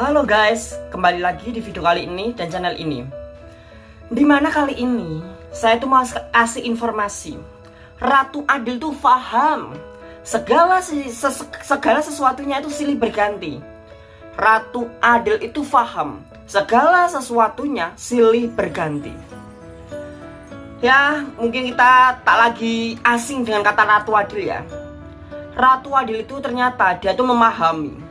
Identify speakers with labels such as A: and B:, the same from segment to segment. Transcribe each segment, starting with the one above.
A: Halo guys, kembali lagi di video kali ini dan channel ini. Dimana kali ini saya tuh mau kasih informasi. Ratu Adil tuh paham segala sesuatunya itu silih berganti. Ratu Adil itu paham segala sesuatunya silih berganti. Ya, mungkin kita tak lagi asing dengan kata Ratu Adil ya. Ratu Adil itu ternyata dia tuh memahami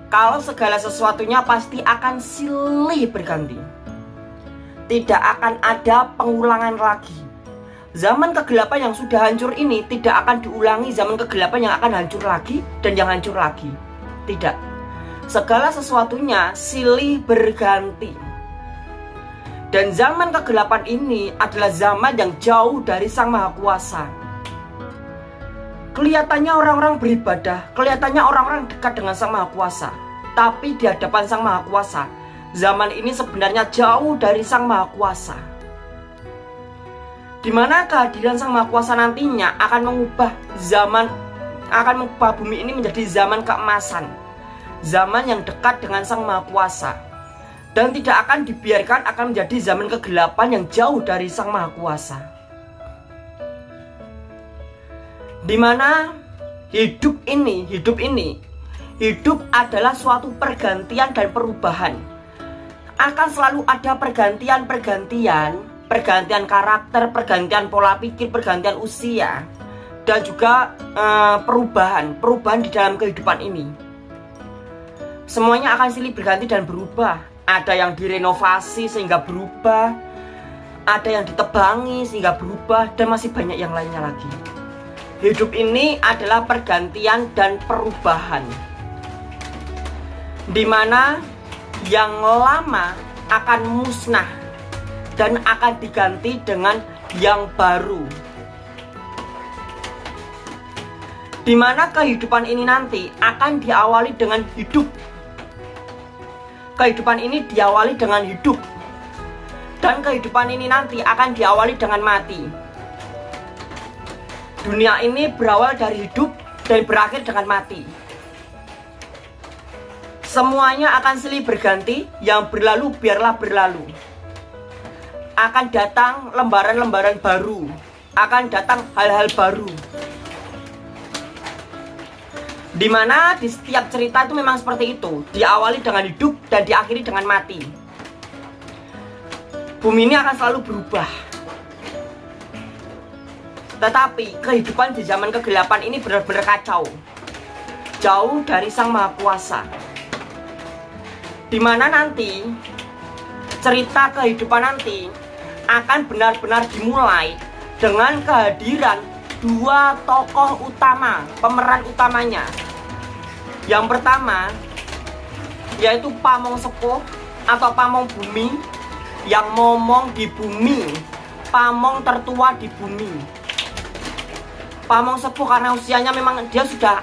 A: kalau segala sesuatunya pasti akan silih berganti. Tidak akan ada pengulangan lagi. Zaman kegelapan yang sudah hancur ini tidak akan diulangi zaman kegelapan yang akan hancur lagi dan yang hancur lagi. Tidak. Segala sesuatunya silih berganti. Dan zaman kegelapan ini adalah zaman yang jauh dari Sang Maha Kuasa. Kelihatannya orang-orang beribadah, kelihatannya orang-orang dekat dengan Sang Maha Kuasa. Tapi di hadapan Sang Maha Kuasa, zaman ini sebenarnya jauh dari Sang Maha Kuasa. Di mana kehadiran Sang Maha Kuasa nantinya akan mengubah bumi ini menjadi zaman keemasan. Zaman yang dekat dengan Sang Maha Kuasa. Dan tidak akan dibiarkan akan menjadi zaman kegelapan yang jauh dari Sang Maha Kuasa. Dimana hidup adalah suatu pergantian dan perubahan. Akan selalu ada pergantian karakter, pergantian pola pikir, pergantian usia, dan juga perubahan di dalam kehidupan ini. Semuanya akan silih berganti dan berubah. Ada yang direnovasi sehingga berubah, ada yang ditebangi sehingga berubah, dan masih banyak yang lainnya lagi. Hidup ini adalah pergantian dan perubahan, dimana yang lama akan musnah dan akan diganti dengan yang baru. Dimana kehidupan ini nanti akan diawali dengan hidup. Kehidupan ini diawali dengan hidup. Dan kehidupan ini nanti akan diawali dengan mati. Dunia ini berawal dari hidup dan berakhir dengan mati. Semuanya akan silih berganti, yang berlalu biarlah berlalu. Akan datang lembaran-lembaran baru, akan datang hal-hal baru. Dimana di setiap cerita itu memang seperti itu, diawali dengan hidup dan diakhiri dengan mati. Bumi ini akan selalu berubah. Tetapi kehidupan di zaman kegelapan ini benar-benar kacau, jauh dari Sang Maha Kuasa. Dimana nanti cerita kehidupan nanti akan benar-benar dimulai dengan kehadiran dua tokoh utama, pemeran utamanya. Yang pertama yaitu Pamong Sepuh atau Pamong Bumi, yang momong di bumi, pamong tertua di bumi. Pamong Sepuh karena usianya memang dia sudah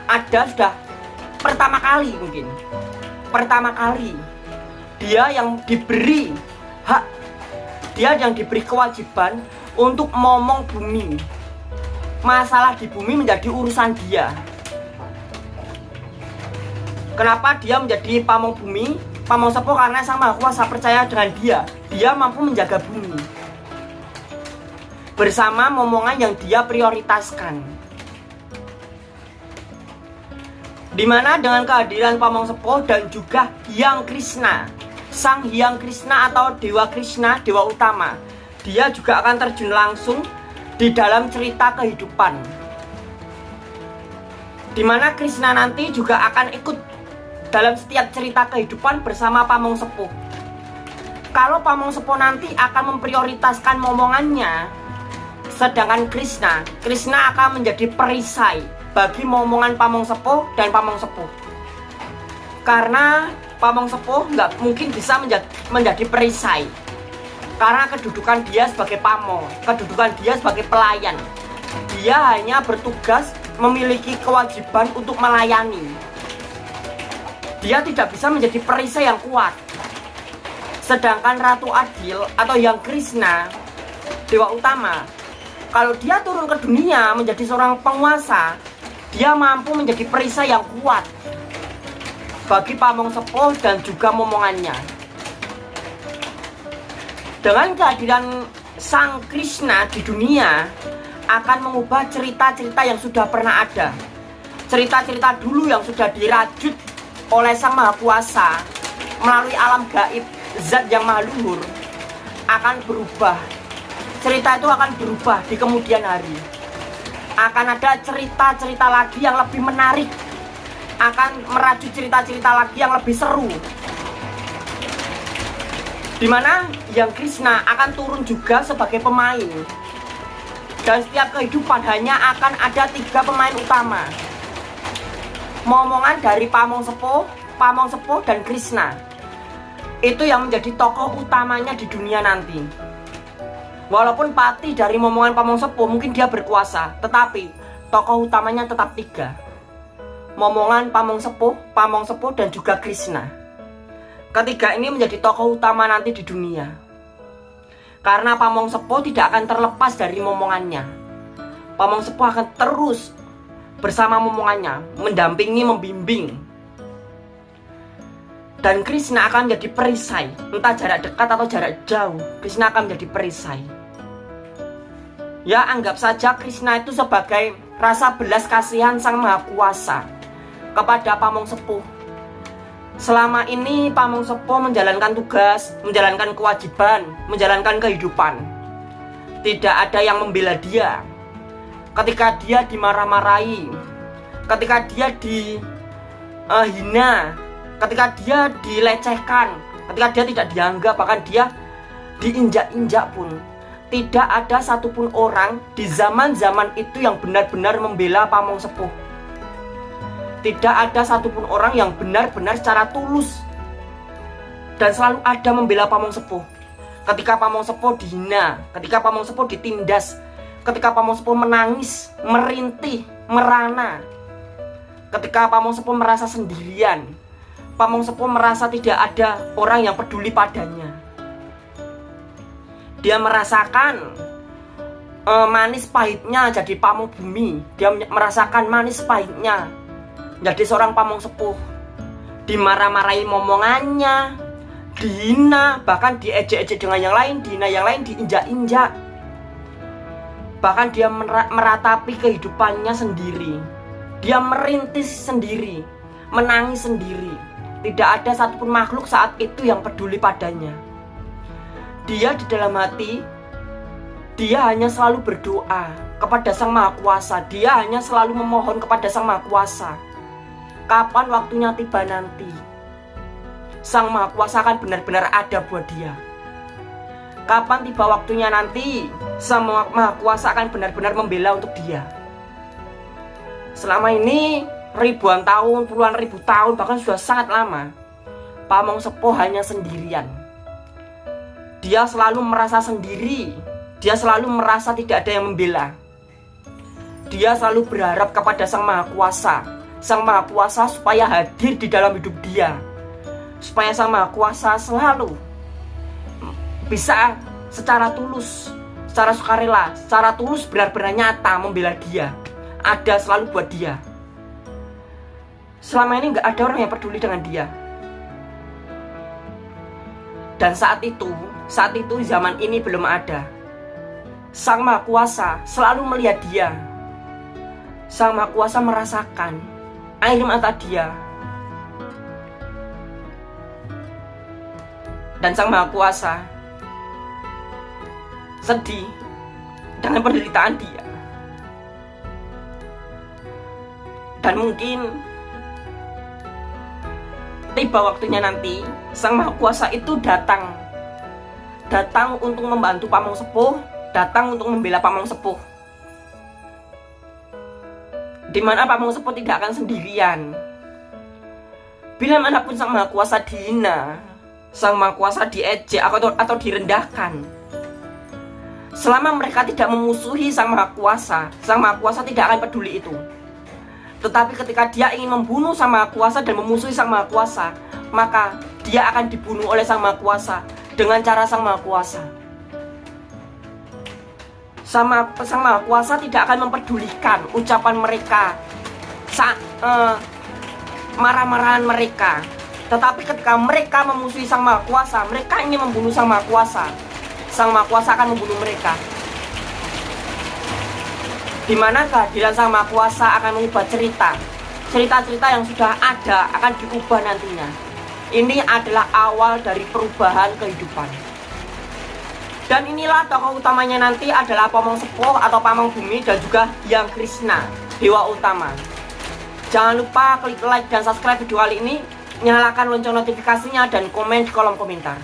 A: pertama kali mungkin. Pertama kali dia yang diberi hak, dia yang diberi kewajiban untuk momong bumi. Masalah di bumi menjadi urusan dia. Kenapa dia menjadi pamong bumi? Pamong Sepuh karena Sang Maha Kuasa percaya dengan dia. Dia mampu menjaga bumi bersama momongan yang dia prioritaskan. Dimana dengan kehadiran Pamong Sepuh dan juga Hyang Krishna, Sang Hyang Krishna atau Dewa Krishna, Dewa Utama, dia juga akan terjun langsung di dalam cerita kehidupan. Dimana Krishna nanti juga akan ikut dalam setiap cerita kehidupan bersama Pamong Sepuh. Kalau Pamong Sepuh nanti akan memprioritaskan momongannya, sedangkan Krishna akan menjadi perisai bagi momongan Pamong Sepuh dan Pamong Sepuh. Karena Pamong Sepuh nggak mungkin bisa menjadi perisai, karena kedudukan dia sebagai pamong, kedudukan dia sebagai pelayan. Dia hanya bertugas memiliki kewajiban untuk melayani. Dia tidak bisa menjadi perisai yang kuat. Sedangkan Ratu Adil atau Hyang Krishna, Dewa Utama, kalau dia turun ke dunia menjadi seorang penguasa, dia mampu menjadi perisai yang kuat. bagi Pamong Sepuh dan juga momongannya. Dengan kehadiran Sang Krishna di dunia akan mengubah cerita-cerita yang sudah pernah ada. Cerita-cerita dulu yang sudah dirajut oleh Sang Maha Kuasa melalui alam gaib zat yang maha luhur akan berubah. Cerita itu akan berubah di kemudian hari. Akan ada cerita-cerita lagi yang lebih menarik, akan merajut cerita-cerita lagi yang lebih seru, dimana yang Krishna akan turun juga sebagai pemain. Dan setiap kehidupan hanya akan ada 3 pemain utama, momongan dari Pamong Sepuh dan Krishna. Itu yang menjadi tokoh utamanya di dunia nanti. Walaupun patih dari momongan Pamong Sepuh mungkin dia berkuasa, tetapi tokoh utamanya tetap 3. Momongan Pamong Sepuh dan juga Krishna. Ketiga ini menjadi tokoh utama nanti di dunia. Karena Pamong Sepuh tidak akan terlepas dari momongannya. Pamong Sepuh akan terus bersama momongannya, mendampingi, membimbing. Dan Krishna akan menjadi perisai, entah jarak dekat atau jarak jauh, Krishna akan menjadi perisai. Ya, anggap saja Krishna itu sebagai rasa belas kasihan Sang Maha Kuasa kepada Pamong Sepuh. Selama ini Pamong Sepuh menjalankan tugas, menjalankan kewajiban, menjalankan kehidupan. Tidak ada yang membela dia. Ketika dia dimarah-marahi, ketika dia dihina, ketika dia dilecehkan, ketika dia tidak dianggap, bahkan dia diinjak-injak pun, tidak ada satupun orang di zaman-zaman itu yang benar-benar membela Pamong Sepuh. Tidak ada satupun orang yang benar-benar secara tulus dan selalu ada membela Pamong Sepuh. Ketika Pamong Sepuh dihina, ketika Pamong Sepuh ditindas, ketika Pamong Sepuh menangis, merintih, merana, ketika Pamong Sepuh merasa sendirian, Pamong Sepuh merasa tidak ada orang yang peduli padanya. Dia merasakan manis pahitnya jadi pamong bumi. Dia merasakan manis pahitnya jadi seorang Pamong Sepuh. Dimarah-marahi momongannya, dihina, bahkan diejek-ejek dengan yang lain, dihina yang lain, diinjak-injak. Bahkan dia meratapi kehidupannya sendiri. Dia merintis sendiri, menangis sendiri. Tidak ada satupun makhluk saat itu yang peduli padanya. Dia di dalam hati, dia hanya selalu berdoa kepada Sang Maha Kuasa. Dia hanya selalu memohon kepada Sang Maha Kuasa. Kapan waktunya tiba nanti, Sang Maha Kuasa akan benar-benar ada buat dia. Kapan tiba waktunya nanti, Sang Maha Kuasa akan benar-benar membela untuk dia. Selama ini ribuan tahun, puluhan ribu tahun, bahkan sudah sangat lama, Pamong Sepuh hanya sendirian. Dia selalu merasa sendiri. Dia selalu merasa tidak ada yang membela. Dia selalu berharap kepada Sang Maha Kuasa. Sang Maha Kuasa supaya hadir di dalam hidup dia, supaya Sang Maha Kuasa selalu bisa secara tulus, secara sukarela, secara tulus benar-benar nyata membela dia, ada selalu buat dia. Selama ini gak ada orang yang peduli dengan dia. Dan saat itu zaman ini belum ada. Sang Maha Kuasa selalu melihat dia. Sang Maha Kuasa merasakan air mata dia. Dan Sang Maha Kuasa sedih dengan penderitaan dia. Dan mungkin tiba waktunya nanti Sang Maha Kuasa itu datang untuk membantu Pamong Sepuh, datang untuk membela Pamong Sepuh. Di mana Pamong Sepuh tidak akan sendirian. Bila manapun Sang Maha Kuasa dihina, Sang Maha Kuasa diejek atau direndahkan, selama mereka tidak memusuhi Sang Maha Kuasa tidak akan peduli itu. Tetapi ketika dia ingin membunuh Sang Maha Kuasa dan memusuhi Sang Maha Kuasa, maka dia akan dibunuh oleh Sang Maha Kuasa dengan cara Sang Maha Kuasa. Sang Maha Kuasa tidak akan memperdulikan ucapan mereka marah-marahan mereka. Tetapi ketika mereka memusuhi Sang Maha Kuasa, mereka ingin membunuh Sang Maha Kuasa, Sang Maha Kuasa akan membunuh mereka. Di mana kehadiran Sang Maha Kuasa akan mengubah cerita-cerita yang sudah ada akan diubah nantinya. Ini adalah awal dari perubahan kehidupan. Dan inilah tokoh utamanya nanti adalah Pamong Sepuh atau Pamong Bumi dan juga Hyang Krishna, dewa utama. Jangan lupa klik like dan subscribe video kali ini, nyalakan lonceng notifikasinya dan komen di kolom komentar.